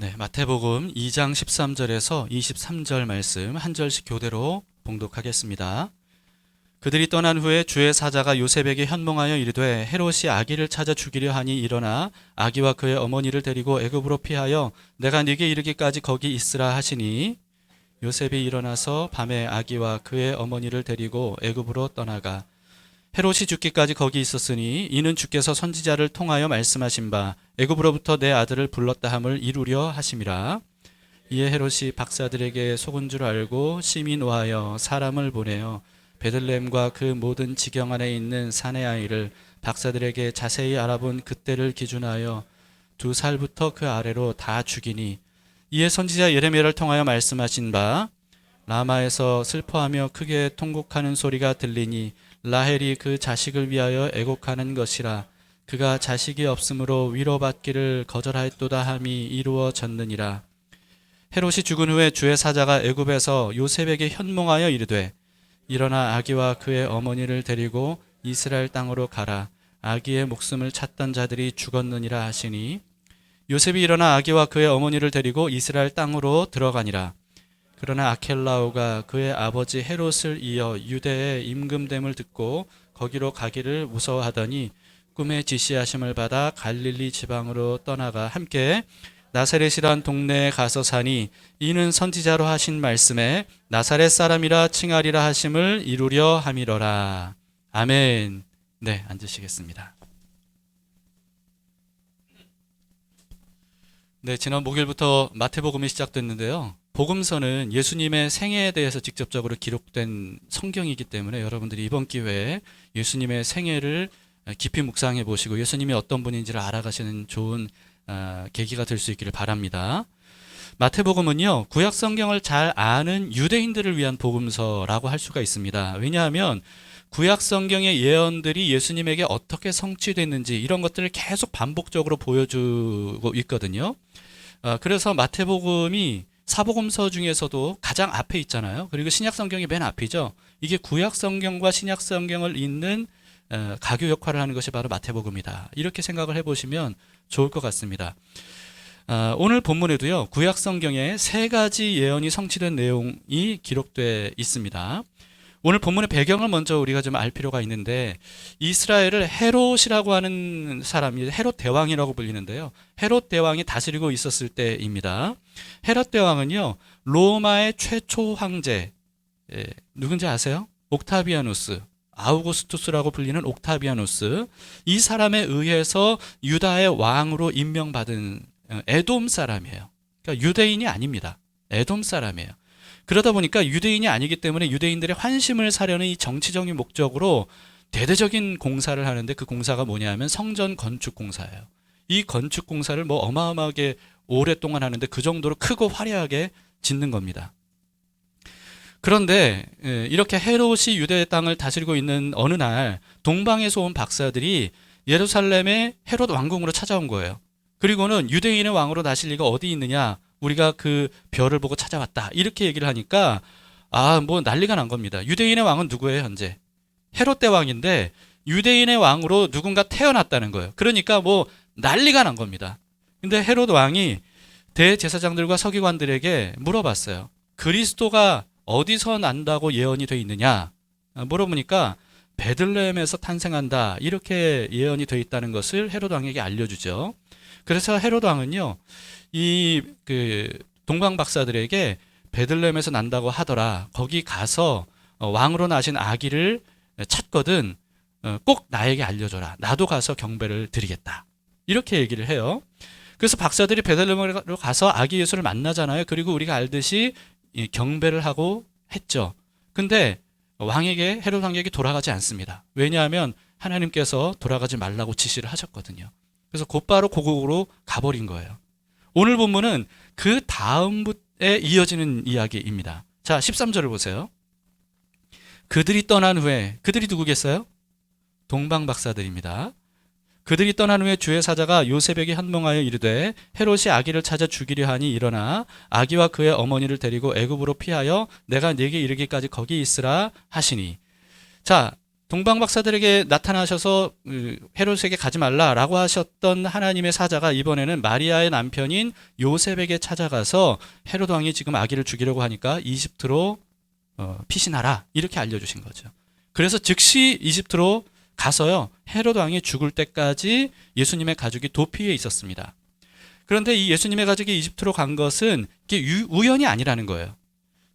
네, 마태복음 2장 13절에서 23절 말씀 한 절씩 교대로 봉독하겠습니다. 그들이 떠난 후에 주의 사자가 요셉에게 현몽하여 이르되 헤롯이 아기를 찾아 죽이려 하니 일어나 아기와 그의 어머니를 데리고 애굽으로 피하여 내가 네게 이르기까지 거기 있으라 하시니 요셉이 일어나서 밤에 아기와 그의 어머니를 데리고 애굽으로 떠나가 헤롯이 죽기까지 거기 있었으니 이는 주께서 선지자를 통하여 말씀하신 바 애굽으로부터 내 아들을 불렀다 함을 이루려 하심이라. 이에 헤롯이 박사들에게 속은 줄 알고 심히 노하여 사람을 보내어 베들레헴과 그 모든 지경 안에 있는 사내 아이를 박사들에게 자세히 알아본 그때를 기준하여 2살부터 그 아래로 다 죽이니, 이에 선지자 예레미야를 통하여 말씀하신 바 라마에서 슬퍼하며 크게 통곡하는 소리가 들리니 라헬이 그 자식을 위하여 애곡하는 것이라. 그가 자식이 없으므로 위로받기를 거절하였도다 함이 이루어졌느니라. 헤롯이 죽은 후에 주의 사자가 애굽에서 요셉에게 현몽하여 이르되 일어나 아기와 그의 어머니를 데리고 이스라엘 땅으로 가라. 아기의 목숨을 찾던 자들이 죽었느니라 하시니 요셉이 일어나 아기와 그의 어머니를 데리고 이스라엘 땅으로 들어가니라. 그러나 아켈라오가 그의 아버지 헤롯을 이어 유대에 임금됨을 듣고 거기로 가기를 무서워하더니 꿈에 지시하심을 받아 갈릴리 지방으로 떠나가 함께 나사렛이란 동네에 가서 사니 이는 선지자로 하신 말씀에 나사렛 사람이라 칭하리라 하심을 이루려 함이러라. 아멘. 네, 앉으시겠습니다. 네, 지난 목요일부터 마태복음이 시작됐는데요. 복음서는 예수님의 생애에 대해서 직접적으로 기록된 성경이기 때문에 여러분들이 이번 기회에 예수님의 생애를 깊이 묵상해 보시고 예수님이 어떤 분인지를 알아가시는 좋은 계기가 될 수 있기를 바랍니다. 마태복음은요, 구약 성경을 잘 아는 유대인들을 위한 복음서라고 할 수가 있습니다. 왜냐하면 구약 성경의 예언들이 예수님에게 어떻게 성취됐는지 이런 것들을 계속 반복적으로 보여주고 있거든요. 그래서 마태복음이 사복음서 중에서도 가장 앞에 있잖아요. 그리고 신약 성경이 맨 앞이죠. 이게 구약 성경과 신약 성경을 잇는 가교 역할을 하는 것이 바로 마태복음이다. 이렇게 생각을 해보시면 좋을 것 같습니다. 오늘 본문에도요, 구약 성경에 3가지 예언이 성취된 내용이 기록되어 있습니다. 오늘 본문의 배경을 먼저 우리가 좀 알 필요가 있는데, 이스라엘을 헤롯이라고 하는 사람이 헤롯 대왕이라고 불리는데요. 헤롯 대왕이 다스리고 있었을 때입니다. 헤롯 대왕은요, 로마의 최초 황제, 누군지 아세요? 옥타비아누스, 아우구스투스라고 불리는 옥타비아누스, 이 사람에 의해서 유다의 왕으로 임명받은 에돔 사람이에요. 그러니까 유대인이 아닙니다. 에돔 사람이에요. 그러다 보니까 유대인이 아니기 때문에 유대인들의 환심을 사려는 이 정치적인 목적으로 대대적인 공사를 하는데, 그 공사가 뭐냐면 성전 건축 공사예요. 이 건축 공사를 뭐 어마어마하게 오랫동안 하는데 그 정도로 크고 화려하게 짓는 겁니다. 그런데 이렇게 헤롯이 유대 땅을 다스리고 있는 어느 날 동방에서 온 박사들이 예루살렘의 헤롯 왕궁으로 찾아온 거예요. 그리고는 유대인의 왕으로 나실 리가 어디 있느냐, 우리가 그 별을 보고 찾아왔다, 이렇게 얘기를 하니까 뭐 난리가 난 겁니다. 유대인의 왕은 누구예요? 현재 헤롯 대왕인데 유대인의 왕으로 누군가 태어났다는 거예요. 그러니까 뭐 난리가 난 겁니다. 근데 헤롯 왕이 대제사장들과 서기관들에게 물어봤어요. 그리스도가 어디서 난다고 예언이 돼 있느냐 물어보니까 베들레헴에서 탄생한다, 이렇게 예언이 돼 있다는 것을 헤롯 왕에게 알려주죠. 그래서 헤롯 왕은요, 이 동방 박사들에게 베들레헴에서 난다고 하더라, 거기 가서 왕으로 나신 아기를 찾거든 꼭 나에게 알려줘라, 나도 가서 경배를 드리겠다, 이렇게 얘기를 해요. 그래서 박사들이 베들레헴으로 가서 아기 예수를 만나잖아요. 그리고 우리가 알듯이 경배를 하고 했죠. 근데 헤롯 왕에게 돌아가지 않습니다. 왜냐하면 하나님께서 돌아가지 말라고 지시를 하셨거든요. 그래서 곧바로 고국으로 가버린 거예요. 오늘 본문은 그 다음에 이어지는 이야기입니다. 자, 13절을 보세요. 그들이 떠난 후에, 그들이 누구겠어요? 동방 박사들입니다. 그들이 떠난 후에 주의 사자가 요셉에게 현몽하여 이르되 헤롯이 아기를 찾아 죽이려 하니 일어나 아기와 그의 어머니를 데리고 애굽으로 피하여 내가 네게 이르기까지 거기 있으라 하시니. 자, 동방 박사들에게 나타나셔서 헤롯에게 가지 말라라고 하셨던 하나님의 사자가 이번에는 마리아의 남편인 요셉에게 찾아가서 헤롯 왕이 지금 아기를 죽이려고 하니까 이집트로 피신하라 이렇게 알려주신 거죠. 그래서 즉시 이집트로 가서요 헤롯 왕이 죽을 때까지 예수님의 가족이 도피해 있었습니다. 그런데 이 예수님의 가족이 이집트로 간 것은 이게 우연이 아니라는 거예요.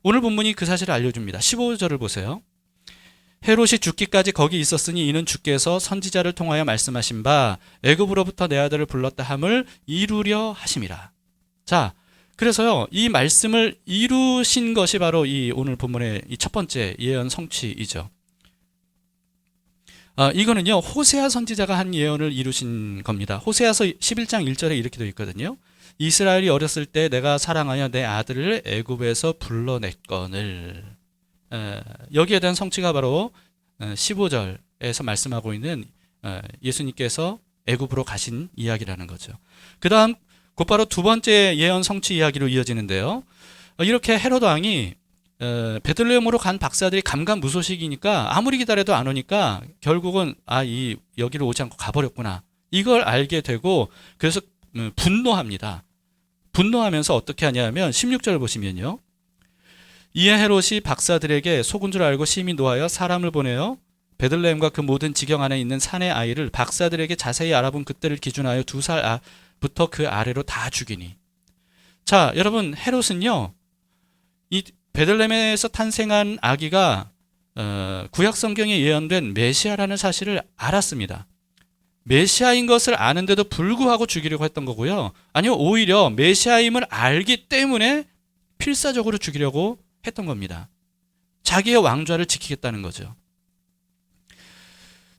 오늘 본문이 그 사실을 알려줍니다. 15절을 보세요. 헤롯이 죽기까지 거기 있었으니 이는 주께서 선지자를 통하여 말씀하신 바 애굽으로부터 내 아들을 불렀다 함을 이루려 하심이라. 자, 그래서요 이 말씀을 이루신 것이 바로 이 오늘 본문의 이 첫 번째 예언 성취이죠. 이거는요 호세아 선지자가 한 예언을 이루신 겁니다. 호세아서 11장 1절에 이렇게 되어 있거든요. 이스라엘이 어렸을 때 내가 사랑하여 내 아들을 애굽에서 불러냈거늘. 여기에 대한 성취가 바로 15절에서 말씀하고 있는 예수님께서 애굽으로 가신 이야기라는 거죠. 그 다음 곧바로 두 번째 예언 성취 이야기로 이어지는데요. 이렇게 헤롯 왕이 베들레헴으로 간 박사들이 감감무소식이니까 아무리 기다려도 안 오니까 결국은 여기를 오지 않고 가버렸구나. 이걸 알게 되고 그래서 분노합니다. 분노하면서 어떻게 하냐면 16절 보시면요. 이에 헤롯이 박사들에게 속은 줄 알고 심히 노하여 사람을 보내어 베들레헴과 그 모든 지경 안에 있는 산의 아이를 박사들에게 자세히 알아본 그때를 기준하여 2살부터 그 아래로 다 죽이니. 자, 여러분 헤롯은요. 이 베들레헴에서 탄생한 아기가 구약 성경에 예언된 메시아라는 사실을 알았습니다. 메시아인 것을 아는데도 불구하고 죽이려고 했던 거고요. 아니요, 오히려 메시아임을 알기 때문에 필사적으로 죽이려고 했던 겁니다. 자기의 왕좌를 지키겠다는 거죠.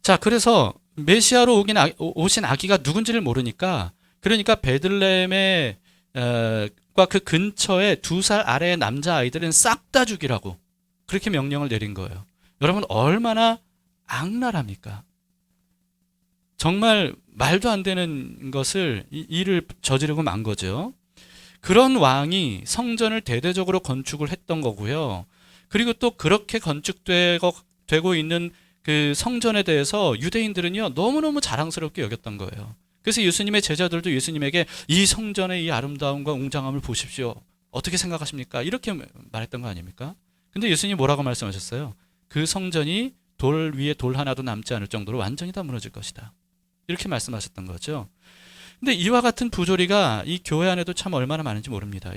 자, 그래서 메시아로 오신 아기가 누군지를 모르니까 그러니까 베들레헴의 그 근처에 2살 아래의 남자아이들은 싹 다 죽이라고 그렇게 명령을 내린 거예요. 여러분 얼마나 악랄합니까? 정말 말도 안 되는 것을 일을 저지르고 만 거죠. 그런 왕이 성전을 대대적으로 건축을 했던 거고요. 그리고 또 그렇게 건축되고 있는 그 성전에 대해서 유대인들은요 너무너무 자랑스럽게 여겼던 거예요. 그래서 예수님의 제자들도 예수님에게 이 성전의 이 아름다움과 웅장함을 보십시오. 어떻게 생각하십니까? 이렇게 말했던 거 아닙니까? 근데 예수님이 뭐라고 말씀하셨어요? 그 성전이 돌 위에 돌 하나도 남지 않을 정도로 완전히 다 무너질 것이다. 이렇게 말씀하셨던 거죠. 근데 이와 같은 부조리가 이 교회 안에도 참 얼마나 많은지 모릅니다.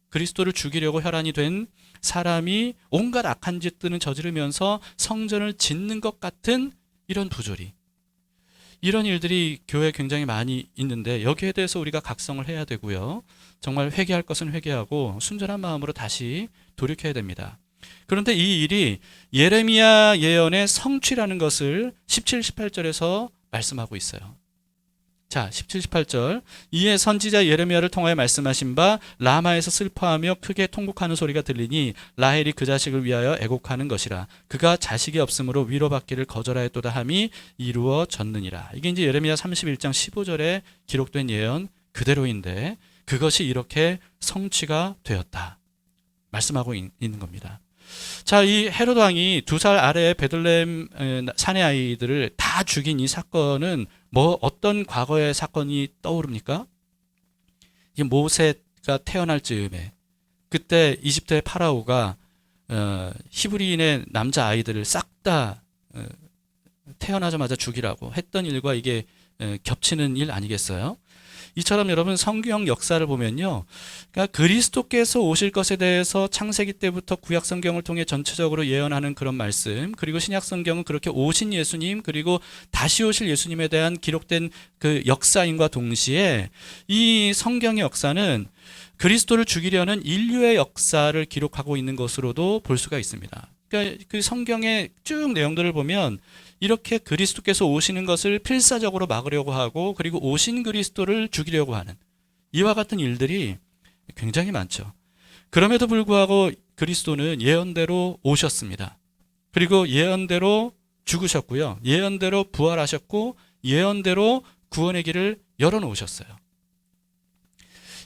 그리스도를 죽이려고 혈안이 된 사람이 온갖 악한 짓들을 저지르면서 성전을 짓는 것 같은 이런 부조리. 이런 일들이 교회에 굉장히 많이 있는데 여기에 대해서 우리가 각성을 해야 되고요. 정말 회개할 것은 회개하고 순전한 마음으로 다시 돌이켜야 됩니다. 그런데 이 일이 예레미야 예언의 성취라는 것을 17, 18절에서 말씀하고 있어요. 자, 17, 18절. 이에 선지자 예레미야를 통하여 말씀하신 바 라마에서 슬퍼하며 크게 통곡하는 소리가 들리니 라헬이 그 자식을 위하여 애곡하는 것이라. 그가 자식이 없으므로 위로받기를 거절하였도다 함이 이루어졌느니라. 이게 이제 예레미야 31장 15절에 기록된 예언 그대로인데 그것이 이렇게 성취가 되었다. 말씀하고 있는 겁니다. 자, 이 헤롯 왕이 2살 아래의 베들레헴 사내 아이들을 다 죽인 이 사건은 어떤 과거의 사건이 떠오릅니까? 이 모세가 태어날 즈음에 그때 이집트의 파라오가 히브리인의 남자 아이들을 싹 다 태어나자마자 죽이라고 했던 일과 이게 겹치는 일 아니겠어요? 이처럼 여러분 성경 역사를 보면요, 그러니까 그리스도께서 오실 것에 대해서 창세기 때부터 구약 성경을 통해 전체적으로 예언하는 그런 말씀, 그리고 신약 성경은 그렇게 오신 예수님, 그리고 다시 오실 예수님에 대한 기록된 그 역사인과 동시에 이 성경의 역사는 그리스도를 죽이려는 인류의 역사를 기록하고 있는 것으로도 볼 수가 있습니다. 그러니까 그 성경의 쭉 내용들을 보면 이렇게 그리스도께서 오시는 것을 필사적으로 막으려고 하고 그리고 오신 그리스도를 죽이려고 하는 이와 같은 일들이 굉장히 많죠. 그럼에도 불구하고 그리스도는 예언대로 오셨습니다. 그리고 예언대로 죽으셨고요. 예언대로 부활하셨고 예언대로 구원의 길을 열어놓으셨어요.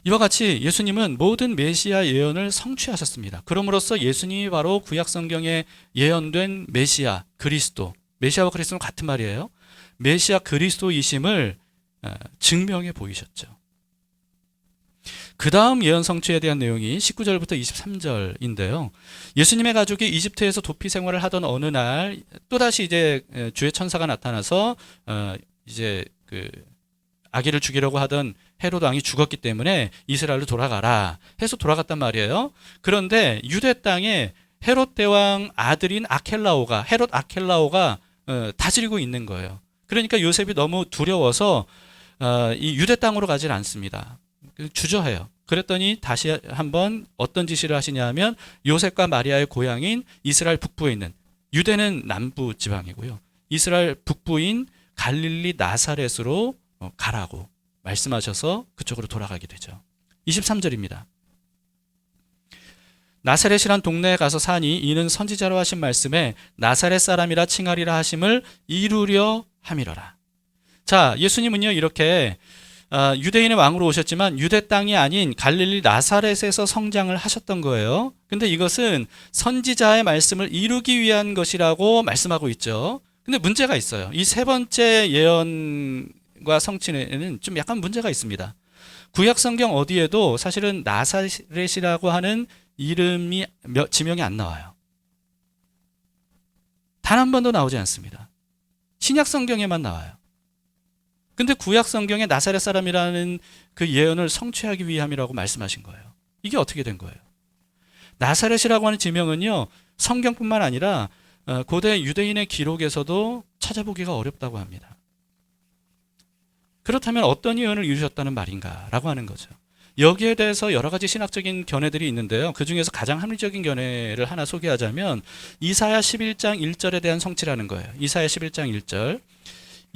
이와 같이 예수님은 모든 메시아 예언을 성취하셨습니다. 그럼으로써 예수님이 바로 구약 성경에 예언된 메시아 그리스도, 메시아와 그리스도는 같은 말이에요. 메시아 그리스도이심을 증명해 보이셨죠. 그 다음 예언 성취에 대한 내용이 19절부터 23절인데요. 예수님의 가족이 이집트에서 도피 생활을 하던 어느 날 또다시 이제 주의 천사가 나타나서 이제 그 아기를 죽이려고 하던 헤롯 왕이 죽었기 때문에 이스라엘로 돌아가라 해서 돌아갔단 말이에요. 그런데 유대 땅에 헤롯 대왕 아들인 헤롯 아켈라오가 다스리고 있는 거예요. 그러니까 요셉이 너무 두려워서 이 유대 땅으로 가질 않습니다. 주저해요. 그랬더니 다시 한번 어떤 지시를 하시냐 하면 요셉과 마리아의 고향인 이스라엘 북부에 있는, 유대는 남부 지방이고요, 이스라엘 북부인 갈릴리 나사렛으로 가라고 말씀하셔서 그쪽으로 돌아가게 되죠. 23절입니다. 나사렛이란 동네에 가서 사니 이는 선지자로 하신 말씀에 나사렛 사람이라 칭하리라 하심을 이루려 함이러라. 자, 예수님은요 이렇게 유대인의 왕으로 오셨지만 유대 땅이 아닌 갈릴리 나사렛에서 성장을 하셨던 거예요. 근데 이것은 선지자의 말씀을 이루기 위한 것이라고 말씀하고 있죠. 근데 문제가 있어요. 이 세 번째 예언과 성취에는 좀 약간 문제가 있습니다. 구약 성경 어디에도 사실은 나사렛이라고 하는 이름이 지명이 안 나와요. 단 한 번도 나오지 않습니다. 신약 성경에만 나와요. 근데 구약 성경에 나사렛 사람이라는 그 예언을 성취하기 위함이라고 말씀하신 거예요. 이게 어떻게 된 거예요? 나사렛이라고 하는 지명은요, 성경뿐만 아니라 고대 유대인의 기록에서도 찾아보기가 어렵다고 합니다. 그렇다면 어떤 예언을 이루셨다는 말인가 라고 하는 거죠. 여기에 대해서 여러 가지 신학적인 견해들이 있는데요. 그 중에서 가장 합리적인 견해를 하나 소개하자면 이사야 11장 1절에 대한 성취라는 거예요. 이사야 11장 1절.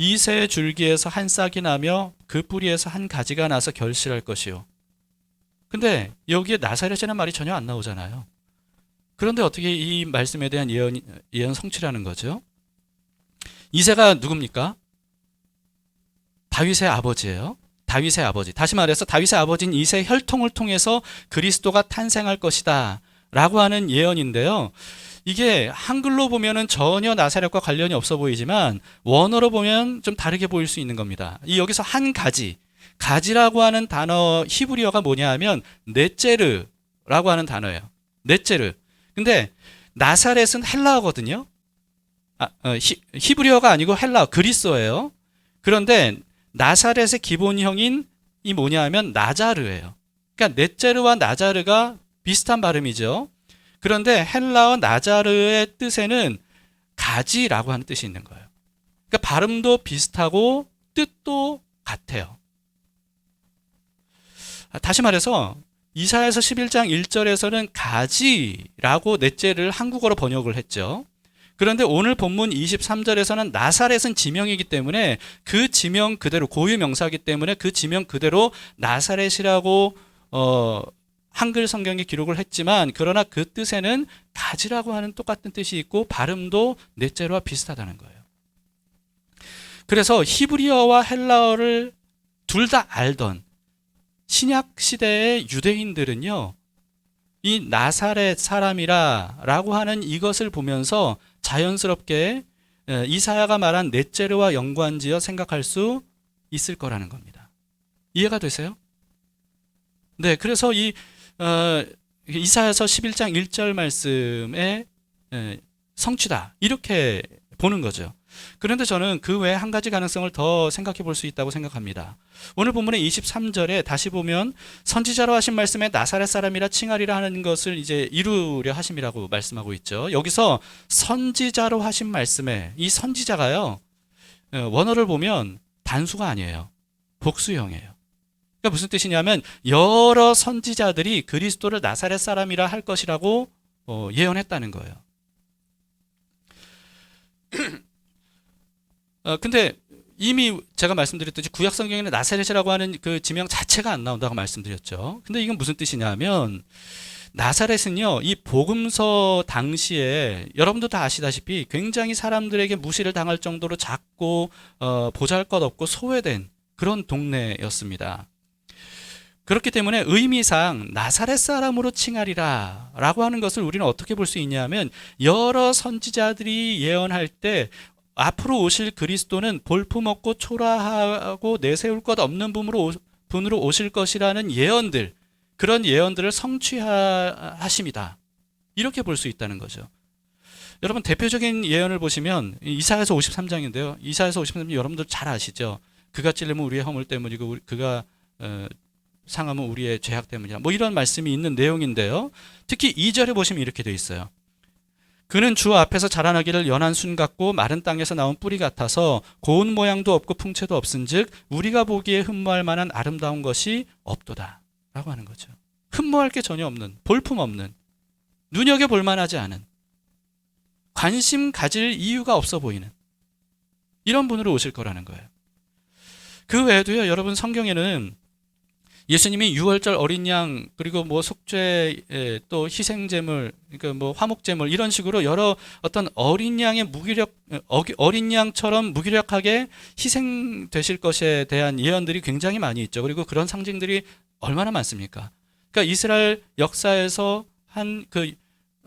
이새 줄기에서 한 싹이 나며 그 뿌리에서 한 가지가 나서 결실할 것이요. 근데 여기에 나사렛이라는 말이 전혀 안 나오잖아요. 그런데 어떻게 이 말씀에 대한 예언 성취라는 거죠? 이새가 누굽니까? 다윗의 아버지예요. 다윗의 아버지. 다시 말해서 다윗의 아버지인 이새 혈통을 통해서 그리스도가 탄생할 것이다 라고 하는 예언인데요. 이게 한글로 보면은 전혀 나사렛과 관련이 없어 보이지만 원어로 보면 좀 다르게 보일 수 있는 겁니다. 이 여기서 한 가지, 가지라고 하는 단어 히브리어가 뭐냐 하면 넷제르라고 하는 단어예요. 넷제르. 근데 나사렛은 헬라어거든요. 히브리어가 아니고 헬라어, 그리스어예요. 그런데 나사렛의 기본형인 이 뭐냐 하면 나자르예요. 그러니까 넷제르와 나자르가 비슷한 발음이죠. 그런데 헬라어 나자르의 뜻에는 가지라고 하는 뜻이 있는 거예요. 그러니까 발음도 비슷하고 뜻도 같아요. 다시 말해서 이사야서 11장 1절에서는 가지라고 넷제를 한국어로 번역을 했죠. 그런데 오늘 본문 23절에서는 나사렛은 지명이기 때문에 그 지명 그대로, 고유 명사이기 때문에 그 지명 그대로 나사렛이라고 한글 성경에 기록을 했지만, 그러나 그 뜻에는 가지라고 하는 똑같은 뜻이 있고 발음도 넷제로와 비슷하다는 거예요. 그래서 히브리어와 헬라어를 둘 다 알던 신약 시대의 유대인들은요, 이 나사렛 사람이라고 하는 이것을 보면서 자연스럽게 이사야가 말한 넷제르와 연관지어 생각할 수 있을 거라는 겁니다. 이해가 되세요? 네, 그래서 이 이사야서 11장 1절 말씀의 성취다 이렇게 보는 거죠. 그런데 저는 그 외에 한 가지 가능성을 더 생각해 볼 수 있다고 생각합니다. 오늘 본문의 23절에 다시 보면 선지자로 하신 말씀에 나사렛 사람이라 칭하리라 하는 것을 이제 이루려 하심이라고 말씀하고 있죠. 여기서 선지자로 하신 말씀에, 이 선지자가요, 원어를 보면 단수가 아니에요. 복수형이에요. 그러니까 무슨 뜻이냐면 여러 선지자들이 그리스도를 나사렛 사람이라 할 것이라고 예언했다는 거예요. 근데 이미 제가 말씀드렸듯이 구약 성경에는 나사렛이라고 하는 그 지명 자체가 안 나온다고 말씀드렸죠. 근데 이건 무슨 뜻이냐면 나사렛은요, 이 복음서 당시에 여러분도 다 아시다시피 굉장히 사람들에게 무시를 당할 정도로 작고 보잘것없고 소외된 그런 동네였습니다. 그렇기 때문에 의미상 나사렛 사람으로 칭하리라 라고 하는 것을 우리는 어떻게 볼 수 있냐면 여러 선지자들이 예언할 때 앞으로 오실 그리스도는 볼품없고 초라하고 내세울 것 없는 분으로 오실 것이라는 예언들, 그런 예언들을 성취하심이다. 이렇게 볼 수 있다는 거죠. 여러분 대표적인 예언을 보시면 이사야서 53장인데요. 이사야서 53장 여러분들 잘 아시죠? 그가 찔림은 우리의 허물 때문이고 그가 상함은 우리의 죄악 때문이다. 뭐 이런 말씀이 있는 내용인데요. 특히 2절에 보시면 이렇게 돼 있어요. 그는 주 앞에서 자라나기를 연한 순 같고 마른 땅에서 나온 뿌리 같아서 고운 모양도 없고 풍채도 없은즉 우리가 보기에 흠모할 만한 아름다운 것이 없도다 라고 하는 거죠. 흠모할 게 전혀 없는, 볼품 없는, 눈여겨볼 만하지 않은, 관심 가질 이유가 없어 보이는 이런 분으로 오실 거라는 거예요. 그 외에도요, 여러분 성경에는 예수님이 유월절 어린 양 그리고 뭐 속죄 또 희생제물 그러니까 뭐 화목제물 이런 식으로 여러 어떤 어린 양의 어린 양처럼 무기력하게 희생되실 것에 대한 예언들이 굉장히 많이 있죠. 그리고 그런 상징들이 얼마나 많습니까? 그러니까 이스라엘 역사에서 한 그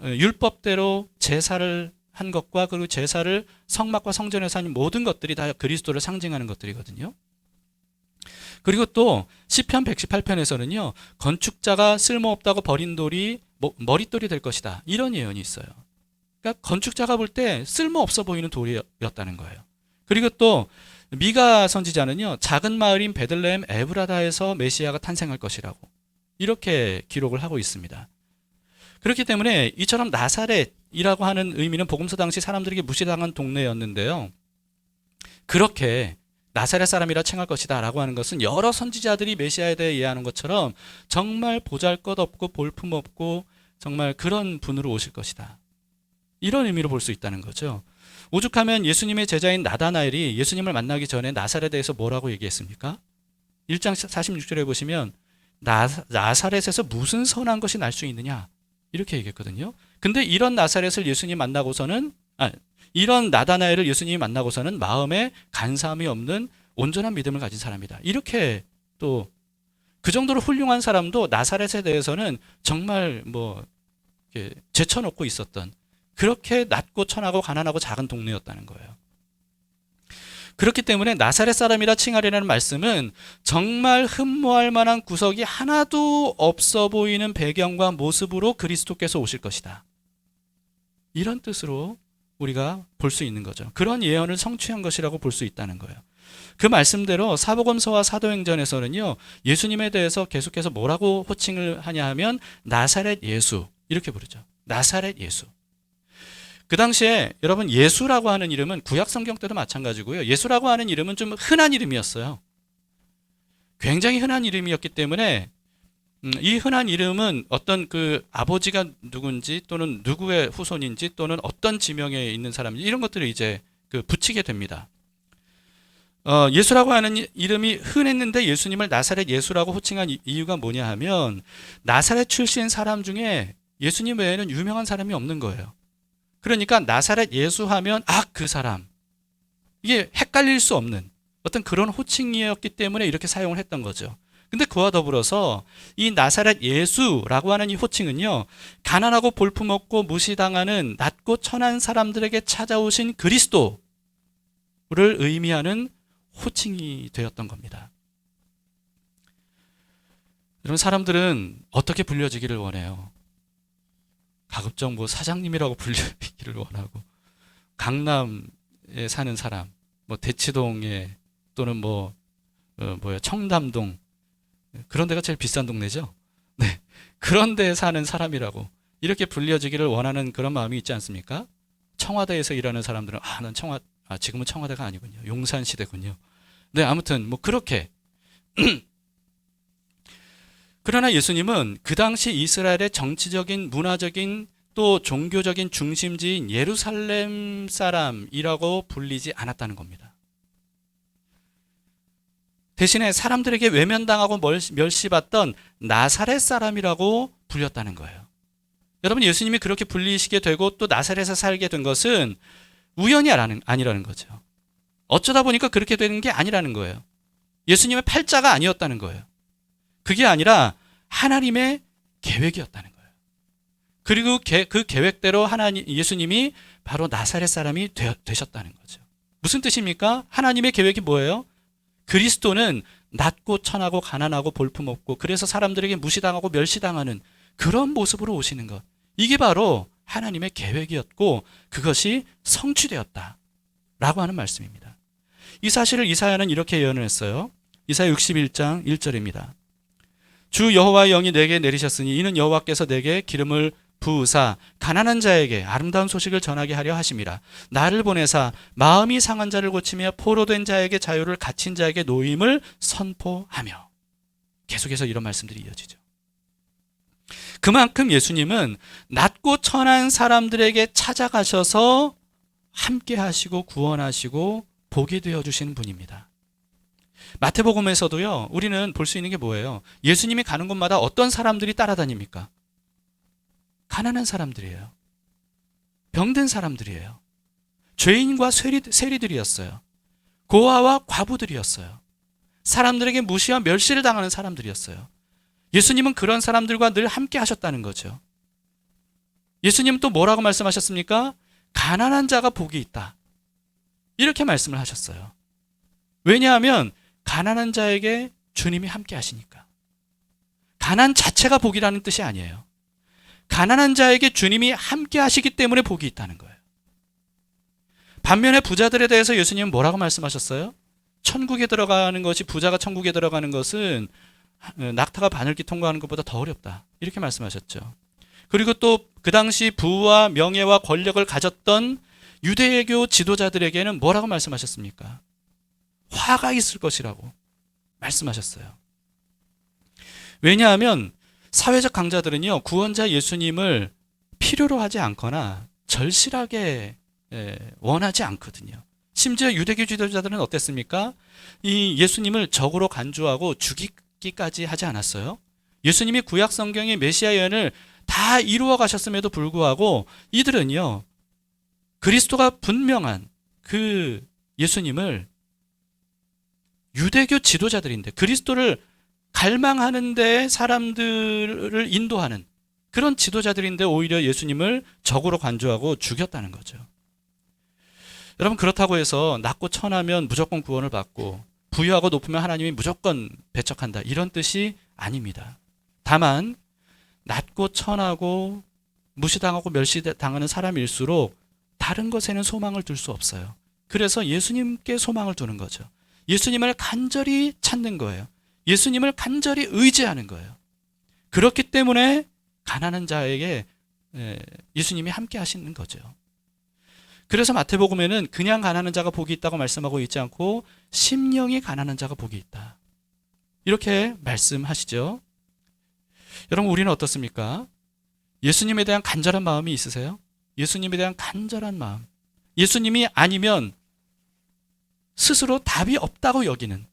율법대로 제사를 한 것과 그리고 제사를 성막과 성전에서 한 모든 것들이 다 그리스도를 상징하는 것들이거든요. 그리고 또 시편 118편에서는요. 건축자가 쓸모없다고 버린 돌이 머릿돌이 될 것이다. 이런 예언이 있어요. 그러니까 건축자가 볼 때 쓸모없어 보이는 돌이었다는 거예요. 그리고 또 미가 선지자는요. 작은 마을인 베들레헴 에브라다에서 메시아가 탄생할 것이라고 이렇게 기록을 하고 있습니다. 그렇기 때문에 이처럼 나사렛이라고 하는 의미는 복음서 당시 사람들에게 무시당한 동네였는데요. 그렇게 나사렛 사람이라 칭할 것이다 라고 하는 것은 여러 선지자들이 메시아에 대해 이해하는 것처럼 정말 보잘것없고 볼품없고 정말 그런 분으로 오실 것이다. 이런 의미로 볼 수 있다는 거죠. 오죽하면 예수님의 제자인 나다나엘이 예수님을 만나기 전에 나사렛에 대해서 뭐라고 얘기했습니까? 1장 46절에 보시면 나사렛에서 무슨 선한 것이 날 수 있느냐 이렇게 얘기했거든요. 근데 이런 나사렛을 예수님 만나고서는 이런 나다나엘을 예수님이 만나고서는 마음에 간사함이 없는 온전한 믿음을 가진 사람이다. 이렇게 또 그 정도로 훌륭한 사람도 나사렛에 대해서는 정말 뭐 제쳐놓고 있었던 그렇게 낮고 천하고 가난하고 작은 동네였다는 거예요. 그렇기 때문에 나사렛 사람이라 칭하려는 말씀은 정말 흠모할 만한 구석이 하나도 없어 보이는 배경과 모습으로 그리스도께서 오실 것이다. 이런 뜻으로 우리가 볼 수 있는 거죠. 그런 예언을 성취한 것이라고 볼 수 있다는 거예요. 그 말씀대로 사복음서와 사도행전에서는요. 예수님에 대해서 계속해서 뭐라고 호칭을 하냐 하면 나사렛 예수 이렇게 부르죠. 나사렛 예수. 그 당시에 여러분 예수라고 하는 이름은 구약 성경 때도 마찬가지고요. 예수라고 하는 이름은 좀 흔한 이름이었어요. 굉장히 흔한 이름이었기 때문에 이 흔한 이름은 어떤 그 아버지가 누군지 또는 누구의 후손인지 또는 어떤 지명에 있는 사람인지 이런 것들을 이제 그 붙이게 됩니다. 예수라고 하는 이름이 흔했는데 예수님을 나사렛 예수라고 호칭한 이유가 뭐냐 하면 나사렛 출신 사람 중에 예수님 외에는 유명한 사람이 없는 거예요. 그러니까 나사렛 예수 하면 그 사람. 이게 헷갈릴 수 없는 어떤 그런 호칭이었기 때문에 이렇게 사용을 했던 거죠. 근데 그와 더불어서 이 나사렛 예수라고 하는 이 호칭은요. 가난하고 볼품없고 무시당하는 낮고 천한 사람들에게 찾아오신 그리스도를 의미하는 호칭이 되었던 겁니다. 여러분 사람들은 어떻게 불려지기를 원해요? 가급적 뭐 사장님이라고 불리기를 원하고 강남에 사는 사람, 뭐 대치동에 또는 청담동 그런 데가 제일 비싼 동네죠. 네, 그런 데 사는 사람이라고 이렇게 불려지기를 원하는 그런 마음이 있지 않습니까? 청와대에서 일하는 사람들은 난 지금은 청와대가 아니군요. 용산시대군요. 네, 아무튼 뭐 그렇게 그러나 예수님은 그 당시 이스라엘의 정치적인 문화적인 또 종교적인 중심지인 예루살렘 사람이라고 불리지 않았다는 겁니다. 대신에 사람들에게 외면당하고 멸시받던 나사렛 사람이라고 불렸다는 거예요. 여러분 예수님이 그렇게 불리시게 되고 또 나사렛에서 살게 된 것은 우연이 아니라는 거죠. 어쩌다 보니까 그렇게 되는 게 아니라는 거예요. 예수님의 팔자가 아니었다는 거예요. 그게 아니라 하나님의 계획이었다는 거예요. 그리고 그 계획대로 예수님이 바로 나사렛 사람이 되셨다는 거죠. 무슨 뜻입니까? 하나님의 계획이 뭐예요? 그리스도는 낮고 천하고 가난하고 볼품없고 그래서 사람들에게 무시당하고 멸시당하는 그런 모습으로 오시는 것. 이게 바로 하나님의 계획이었고 그것이 성취되었다 라고 하는 말씀입니다. 이 사실을 이사야는 이렇게 예언을 했어요. 이사야 61장 1절입니다. 주 여호와의 영이 내게 내리셨으니 이는 여호와께서 내게 기름을 부으사 가난한 자에게 아름다운 소식을 전하게 하려 하심이라. 나를 보내사 마음이 상한 자를 고치며 포로된 자에게 자유를, 갇힌 자에게 노임을 선포하며. 계속해서 이런 말씀들이 이어지죠. 그만큼 예수님은 낮고 천한 사람들에게 찾아가셔서 함께 하시고 구원하시고 보게 되어주시는 분입니다. 마태복음에서도요, 우리는 볼 수 있는 게 뭐예요? 예수님이 가는 곳마다 어떤 사람들이 따라다닙니까? 가난한 사람들이에요. 병든 사람들이에요. 죄인과 세리들이었어요. 고아와 과부들이었어요. 사람들에게 무시와 멸시를 당하는 사람들이었어요. 예수님은 그런 사람들과 늘 함께 하셨다는 거죠. 예수님은 또 뭐라고 말씀하셨습니까? 가난한 자가 복이 있다. 이렇게 말씀을 하셨어요. 왜냐하면 가난한 자에게 주님이 함께 하시니까. 가난 자체가 복이라는 뜻이 아니에요. 가난한 자에게 주님이 함께 하시기 때문에 복이 있다는 거예요. 반면에 부자들에 대해서 예수님은 뭐라고 말씀하셨어요? 천국에 들어가는 것이, 부자가 천국에 들어가는 것은 낙타가 바늘길 통과하는 것보다 더 어렵다. 이렇게 말씀하셨죠. 그리고 또 그 당시 부와 명예와 권력을 가졌던 유대교 지도자들에게는 뭐라고 말씀하셨습니까? 화가 있을 것이라고 말씀하셨어요. 왜냐하면 사회적 강자들은요, 구원자 예수님을 필요로 하지 않거나 절실하게 원하지 않거든요. 심지어 유대교 지도자들은 어땠습니까? 이 예수님을 적으로 간주하고 죽이기까지 하지 않았어요. 예수님이 구약 성경의 메시아 예언을 다 이루어 가셨음에도 불구하고 이들은요, 그리스도가 분명한 그 예수님을, 유대교 지도자들인데 그리스도를 갈망하는 데 사람들을 인도하는 그런 지도자들인데 오히려 예수님을 적으로 간주하고 죽였다는 거죠. 여러분, 그렇다고 해서 낮고 천하면 무조건 구원을 받고 부유하고 높으면 하나님이 무조건 배척한다, 이런 뜻이 아닙니다. 다만 낮고 천하고 무시당하고 멸시당하는 사람일수록 다른 것에는 소망을 둘 수 없어요. 그래서 예수님께 소망을 두는 거죠. 예수님을 간절히 찾는 거예요. 예수님을 간절히 의지하는 거예요. 그렇기 때문에 가난한 자에게 예수님이 함께 하시는 거죠. 그래서 마태복음에는 그냥 가난한 자가 복이 있다고 말씀하고 있지 않고 심령이 가난한 자가 복이 있다, 이렇게 말씀하시죠. 여러분, 우리는 어떻습니까? 예수님에 대한 간절한 마음이 있으세요? 예수님에 대한 간절한 마음. 예수님이 아니면 스스로 답이 없다고 여기는,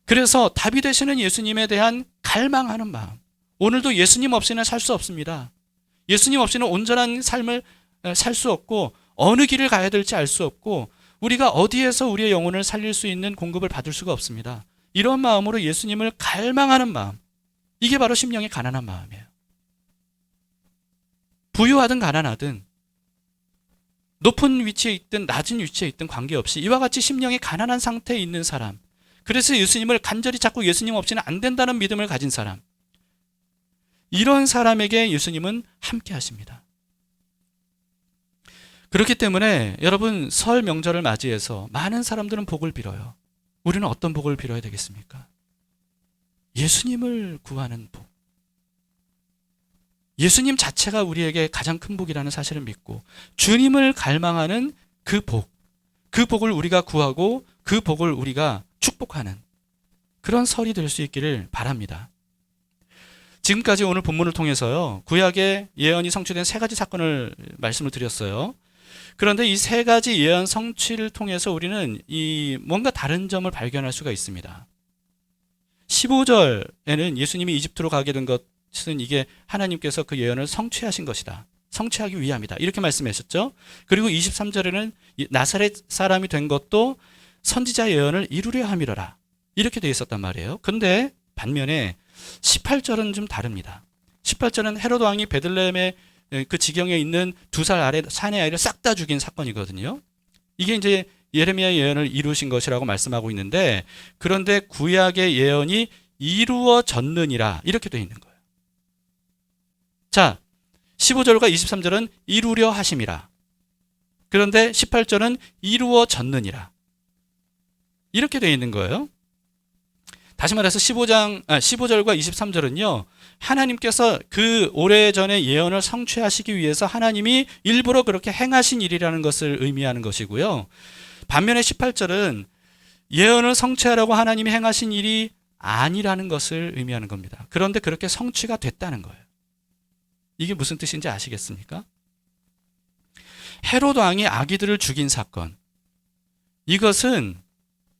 그래서 답이 되시는 예수님에 대한 갈망하는 마음. 오늘도 예수님 없이는 살 수 없습니다. 예수님 없이는 온전한 삶을 살 수 없고 어느 길을 가야 될지 알 수 없고 우리가 어디에서 우리의 영혼을 살릴 수 있는 공급을 받을 수가 없습니다. 이런 마음으로 예수님을 갈망하는 마음, 이게 바로 심령이 가난한 마음이에요. 부유하든 가난하든 높은 위치에 있든 낮은 위치에 있든 관계없이 이와 같이 심령이 가난한 상태에 있는 사람, 그래서 예수님을 간절히 찾고 예수님 없이는 안 된다는 믿음을 가진 사람, 이런 사람에게 예수님은 함께 하십니다. 그렇기 때문에 여러분, 설 명절을 맞이해서 많은 사람들은 복을 빌어요. 우리는 어떤 복을 빌어야 되겠습니까? 예수님을 구하는 복. 예수님 자체가 우리에게 가장 큰 복이라는 사실을 믿고 주님을 갈망하는 그 복, 그 복을 우리가 구하고 그 복을 우리가 축복하는 그런 설이 될 수 있기를 바랍니다. 지금까지 오늘 본문을 통해서요, 구약의 예언이 성취된 세 가지 사건을 말씀을 드렸어요. 그런데 이 세 가지 예언 성취를 통해서 우리는 이 뭔가 다른 점을 발견할 수가 있습니다. 15절에는 예수님이 이집트로 가게 된 것은 이게 하나님께서 그 예언을 성취하신 것이다, 성취하기 위함이다, 이렇게 말씀하셨죠. 그리고 23절에는 나사렛 사람이 된 것도 선지자 예언을 이루려 함이로라, 이렇게 되어 있었단 말이에요. 그런데 반면에 18절은 좀 다릅니다. 18절은 헤롯 왕이 베들레헴의 그 지경에 있는 2살 아래 사내 아이를 싹 다 죽인 사건이거든요. 이게 이제 예레미야의 예언을 이루신 것이라고 말씀하고 있는데, 그런데 구약의 예언이 이루어졌느니라 이렇게 되어 있는 거예요. 자, 15절과 23절은 이루려 하심이라. 그런데 18절은 이루어졌느니라. 이렇게 되어 있는 거예요. 다시 말해서 15절과 23절은요. 하나님께서 그 오래전의 예언을 성취하시기 위해서 하나님이 일부러 그렇게 행하신 일이라는 것을 의미하는 것이고요. 반면에 18절은 예언을 성취하려고 하나님이 행하신 일이 아니라는 것을 의미하는 겁니다. 그런데 그렇게 성취가 됐다는 거예요. 이게 무슨 뜻인지 아시겠습니까? 헤롯 왕이 아기들을 죽인 사건, 이것은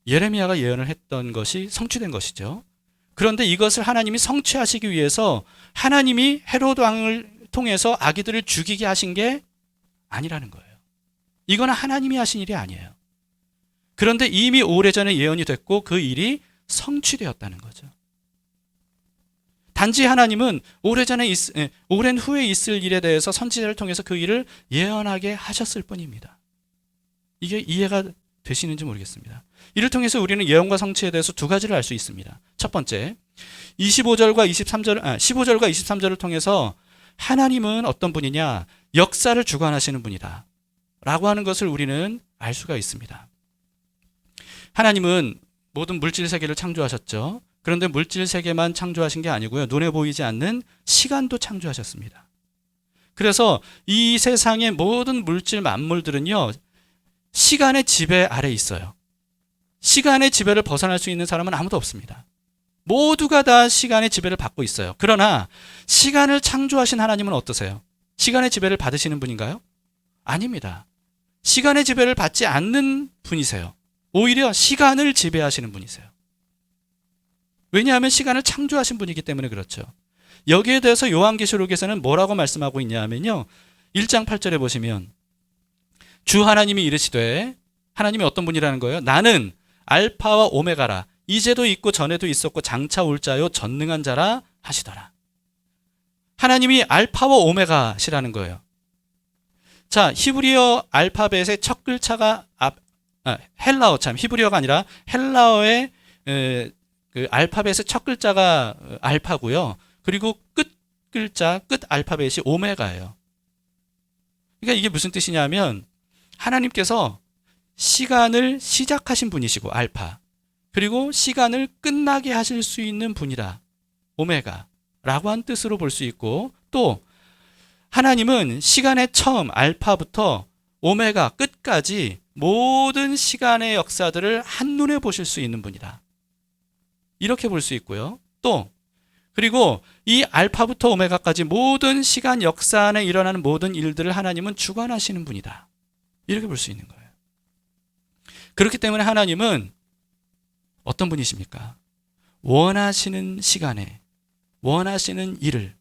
예레미야가 예언을 했던 것이 성취된 것이죠. 그런데 이것을 하나님이 성취하시기 위해서 하나님이 헤롯 왕을 통해서 아기들을 죽이게 하신 게 아니라는 거예요. 이건 하나님이 하신 일이 아니에요. 그런데 이미 오래전에 예언이 됐고 그 일이 성취되었다는 거죠. 단지 하나님은 오랜 후에 있을 일에 대해서 선지자를 통해서 그 일을 예언하게 하셨을 뿐입니다. 이게 이해가 되시는지 모르겠습니다. 이를 통해서 우리는 예언과 성취에 대해서 두 가지를 알 수 있습니다. 첫 번째, 15절과 23절을 통해서 하나님은 어떤 분이냐? 역사를 주관하시는 분이다 라고 하는 것을 우리는 알 수가 있습니다. 하나님은 모든 물질 세계를 창조하셨죠. 그런데 물질 세계만 창조하신 게 아니고요. 눈에 보이지 않는 시간도 창조하셨습니다. 그래서 이 세상의 모든 물질 만물들은요. 시간의 지배 아래 있어요. 시간의 지배를 벗어날 수 있는 사람은 아무도 없습니다. 모두가 다 시간의 지배를 받고 있어요. 그러나 시간을 창조하신 하나님은 어떠세요? 시간의 지배를 받으시는 분인가요? 아닙니다. 시간의 지배를 받지 않는 분이세요. 오히려 시간을 지배하시는 분이세요. 왜냐하면 시간을 창조하신 분이기 때문에 그렇죠. 여기에 대해서 요한계시록에서는 뭐라고 말씀하고 있냐 하면요. 1장 8절에 보시면 주 하나님이 이르시되, 하나님이 어떤 분이라는 거예요? 나는 알파와 오메가라. 이제도 있고 전에도 있었고 장차 올 자요 전능한 자라 하시더라. 하나님이 알파와 오메가시라는 거예요. 자, 히브리어 알파벳의 첫 글자가 히브리어가 아니라 헬라어의 그 알파벳의 첫 글자가 알파고요. 그리고 끝 알파벳이 오메가예요. 그러니까 이게 무슨 뜻이냐면 하나님께서 시간을 시작하신 분이시고 알파, 그리고 시간을 끝나게 하실 수 있는 분이라 오메가라고 한 뜻으로 볼 수 있고, 또 하나님은 시간의 처음 알파부터 오메가 끝까지 모든 시간의 역사들을 한눈에 보실 수 있는 분이다. 이렇게 볼 수 있고요. 또 그리고 이 알파부터 오메가까지 모든 시간 역사 안에 일어나는 모든 일들을 하나님은 주관하시는 분이다. 이렇게 볼 수 있는 거예요. 그렇기 때문에 하나님은 어떤 분이십니까? 원하시는 시간에 원하시는 일을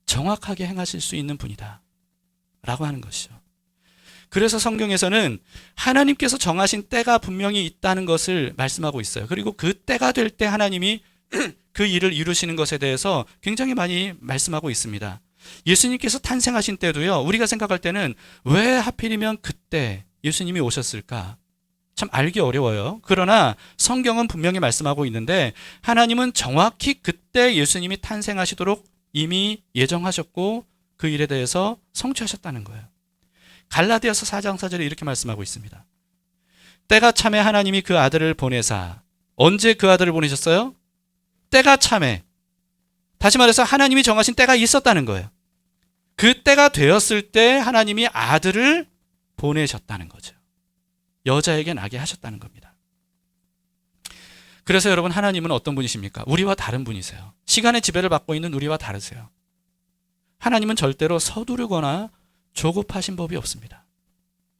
정확하게 행하실 수 있는 분이다 라고 하는 것이죠. 그래서 성경에서는 하나님께서 정하신 때가 분명히 있다는 것을 말씀하고 있어요. 그리고 그 때가 될 때 하나님이 그 일을 이루시는 것에 대해서 굉장히 많이 말씀하고 있습니다. 예수님께서 탄생하신 때도요, 우리가 생각할 때는 왜 하필이면 그때 예수님이 오셨을까? 참 알기 어려워요. 그러나 성경은 분명히 말씀하고 있는데 하나님은 정확히 그때 예수님이 탄생하시도록 이미 예정하셨고 그 일에 대해서 성취하셨다는 거예요. 갈라디아서 4장 4절에 이렇게 말씀하고 있습니다. 때가 참에 하나님이 그 아들을 보내사. 언제 그 아들을 보내셨어요? 때가 참에. 다시 말해서 하나님이 정하신 때가 있었다는 거예요. 그 때가 되었을 때 하나님이 아들을 보내셨다는 거죠. 여자에게 나게 하셨다는 겁니다. 그래서 여러분, 하나님은 어떤 분이십니까? 우리와 다른 분이세요. 시간의 지배를 받고 있는 우리와 다르세요. 하나님은 절대로 서두르거나 조급하신 법이 없습니다.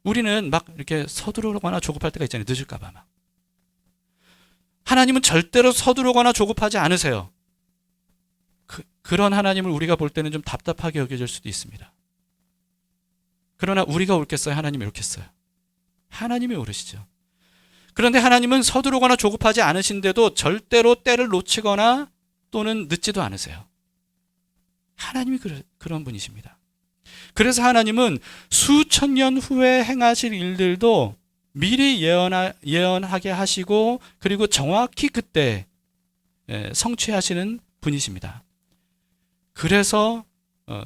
우리는 막 이렇게 서두르거나 조급할 때가 있잖아요. 늦을까 봐 막. 하나님은 절대로 서두르거나 조급하지 않으세요. 그런 하나님을 우리가 볼 때는 좀 답답하게 여겨질 수도 있습니다. 그러나 우리가 옳겠어요? 하나님이 옳겠어요? 하나님이 옳으시죠. 그런데 하나님은 서두르거나 조급하지 않으신데도 절대로 때를 놓치거나 또는 늦지도 않으세요. 하나님이 그런 분이십니다. 그래서 하나님은 수천 년 후에 행하실 일들도 미리 예언하게 하시고 그리고 정확히 그때 성취하시는 분이십니다. 그래서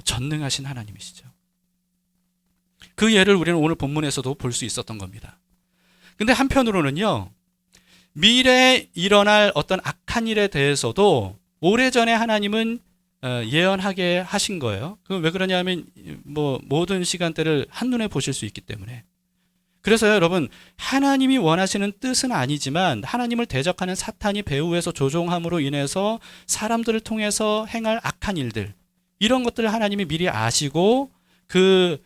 전능하신 하나님이시죠. 그 예를 우리는 오늘 본문에서도 볼 수 있었던 겁니다. 근데 한편으로는요, 미래에 일어날 어떤 악한 일에 대해서도 오래전에 하나님은 예언하게 하신 거예요. 왜 그러냐면 모든 시간대를 한눈에 보실 수 있기 때문에. 그래서요, 여러분, 하나님이 원하시는 뜻은 아니지만 하나님을 대적하는 사탄이 배후에서 조종함으로 인해서 사람들을 통해서 행할 악한 일들, 이런 것들을 하나님이 미리 아시고 그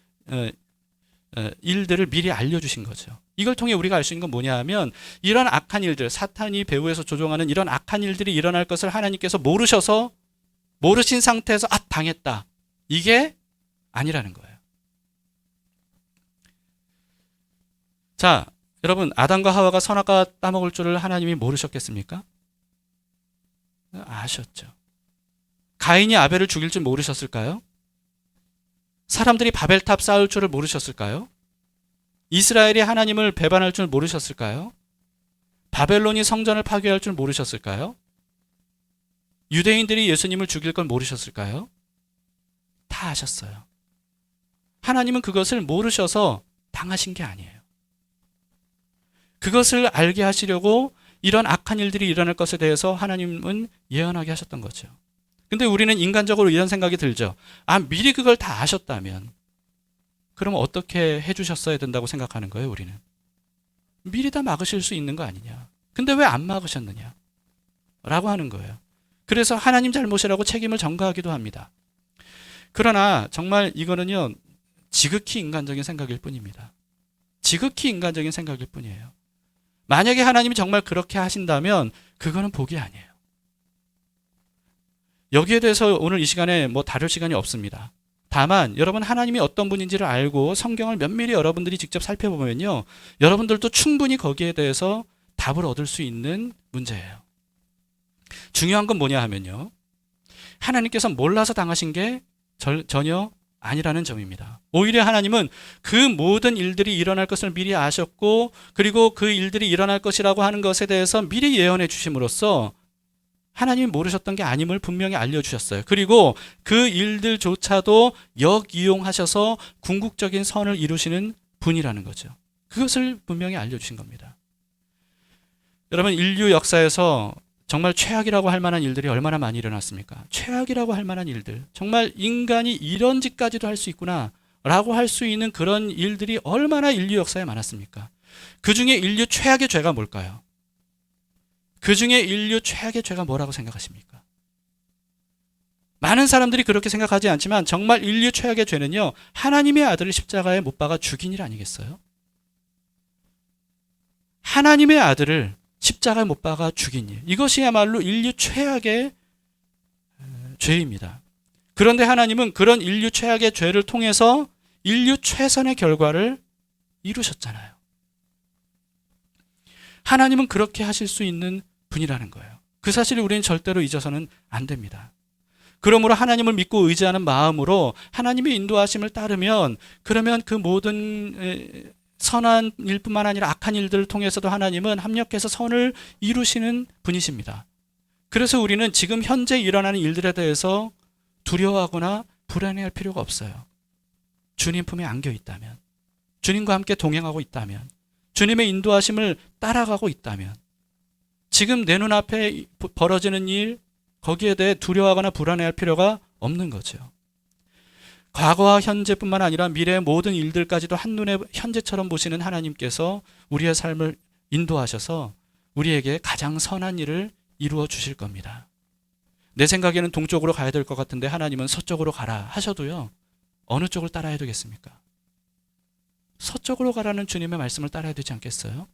일들을 미리 알려주신 거죠. 이걸 통해 우리가 알 수 있는 건 뭐냐 하면 이런 악한 일들, 사탄이 배후에서 조종하는 이런 악한 일들이 일어날 것을 하나님께서 모르신 상태에서 당했다, 이게 아니라는 거예요. 자, 여러분, 아담과 하와가 선악과 따먹을 줄을 하나님이 모르셨겠습니까? 아셨죠. 가인이 아벨을 죽일 줄 모르셨을까요? 사람들이 바벨탑 쌓을 줄을 모르셨을까요? 이스라엘이 하나님을 배반할 줄 모르셨을까요? 바벨론이 성전을 파괴할 줄 모르셨을까요? 유대인들이 예수님을 죽일 걸 모르셨을까요? 다 아셨어요. 하나님은 그것을 모르셔서 당하신 게 아니에요. 그것을 알게 하시려고 이런 악한 일들이 일어날 것에 대해서 하나님은 예언하게 하셨던 거죠. 근데 우리는 인간적으로 이런 생각이 들죠. 미리 그걸 다 아셨다면 그럼 어떻게 해주셨어야 된다고 생각하는 거예요, 우리는. 미리 다 막으실 수 있는 거 아니냐. 근데 왜 안 막으셨느냐? 라고 하는 거예요. 그래서 하나님 잘못이라고 책임을 전가하기도 합니다. 그러나 정말 이거는요, 지극히 인간적인 생각일 뿐입니다. 지극히 인간적인 생각일 뿐이에요. 만약에 하나님이 정말 그렇게 하신다면 그거는 복이 아니에요. 여기에 대해서 오늘 이 시간에 다룰 시간이 없습니다. 다만 여러분, 하나님이 어떤 분인지를 알고 성경을 면밀히 여러분들이 직접 살펴보면요, 여러분들도 충분히 거기에 대해서 답을 얻을 수 있는 문제예요. 중요한 건 뭐냐 하면요, 하나님께서 몰라서 당하신 게 전혀 아니라는 점입니다. 오히려 하나님은 그 모든 일들이 일어날 것을 미리 아셨고, 그리고 그 일들이 일어날 것이라고 하는 것에 대해서 미리 예언해 주심으로써 하나님이 모르셨던 게 아님을 분명히 알려주셨어요. 그리고 그 일들조차도 역이용하셔서 궁극적인 선을 이루시는 분이라는 거죠. 그것을 분명히 알려주신 겁니다. 여러분, 인류 역사에서 정말 최악이라고 할 만한 일들이 얼마나 많이 일어났습니까? 최악이라고 할 만한 일들, 정말 인간이 이런 짓까지도 할 수 있구나 라고 할 수 있는 그런 일들이 얼마나 인류 역사에 많았습니까? 그 중에 인류 최악의 죄가 뭘까요? 그 중에 인류 최악의 죄가 뭐라고 생각하십니까? 많은 사람들이 그렇게 생각하지 않지만 정말 인류 최악의 죄는요, 하나님의 아들을 십자가에 못 박아 죽인 일 아니겠어요? 하나님의 아들을 십자가에 못 박아 죽인 일, 이것이야말로 인류 최악의 죄입니다. 그런데 하나님은 그런 인류 최악의 죄를 통해서 인류 최선의 결과를 이루셨잖아요. 하나님은 그렇게 하실 수 있는 분이라는 거예요. 그 사실을 우리는 절대로 잊어서는 안 됩니다. 그러므로 하나님을 믿고 의지하는 마음으로 하나님의 인도하심을 따르면, 그러면 그 모든 선한 일뿐만 아니라 악한 일들을 통해서도 하나님은 합력해서 선을 이루시는 분이십니다. 그래서 우리는 지금 현재 일어나는 일들에 대해서 두려워하거나 불안해할 필요가 없어요. 주님 품에 안겨 있다면, 주님과 함께 동행하고 있다면, 주님의 인도하심을 따라가고 있다면, 지금 내 눈앞에 벌어지는 일, 거기에 대해 두려워하거나 불안해할 필요가 없는 거죠. 과거와 현재뿐만 아니라 미래의 모든 일들까지도 한눈에 현재처럼 보시는 하나님께서 우리의 삶을 인도하셔서 우리에게 가장 선한 일을 이루어 주실 겁니다. 내 생각에는 동쪽으로 가야 될 것 같은데 하나님은 서쪽으로 가라 하셔도요, 어느 쪽을 따라야 되겠습니까? 서쪽으로 가라는 주님의 말씀을 따라야 되지 않겠어요?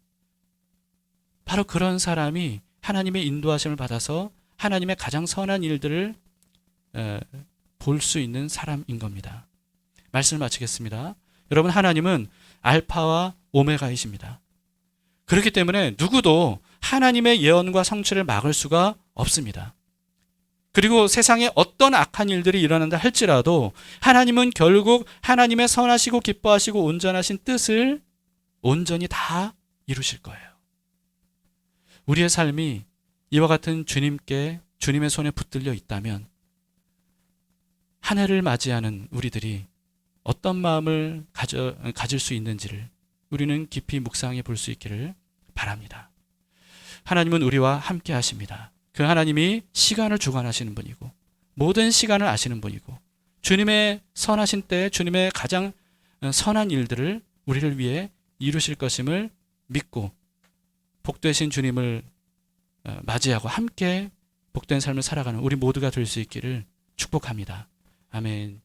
바로 그런 사람이 하나님의 인도하심을 받아서 하나님의 가장 선한 일들을 볼 수 있는 사람인 겁니다. 말씀을 마치겠습니다. 여러분, 하나님은 알파와 오메가이십니다. 그렇기 때문에 누구도 하나님의 예언과 성취를 막을 수가 없습니다. 그리고 세상에 어떤 악한 일들이 일어난다 할지라도 하나님은 결국 하나님의 선하시고 기뻐하시고 온전하신 뜻을 온전히 다 이루실 거예요. 우리의 삶이 이와 같은 주님의 손에 붙들려 있다면 한 해를 맞이하는 우리들이 어떤 마음을 가질 수 있는지를 우리는 깊이 묵상해 볼 수 있기를 바랍니다. 하나님은 우리와 함께 하십니다. 그 하나님이 시간을 주관하시는 분이고 모든 시간을 아시는 분이고 주님의 선하신 때에 주님의 가장 선한 일들을 우리를 위해 이루실 것임을 믿고 복되신 주님을 맞이하고 함께 복된 삶을 살아가는 우리 모두가 될 수 있기를 축복합니다. 아멘.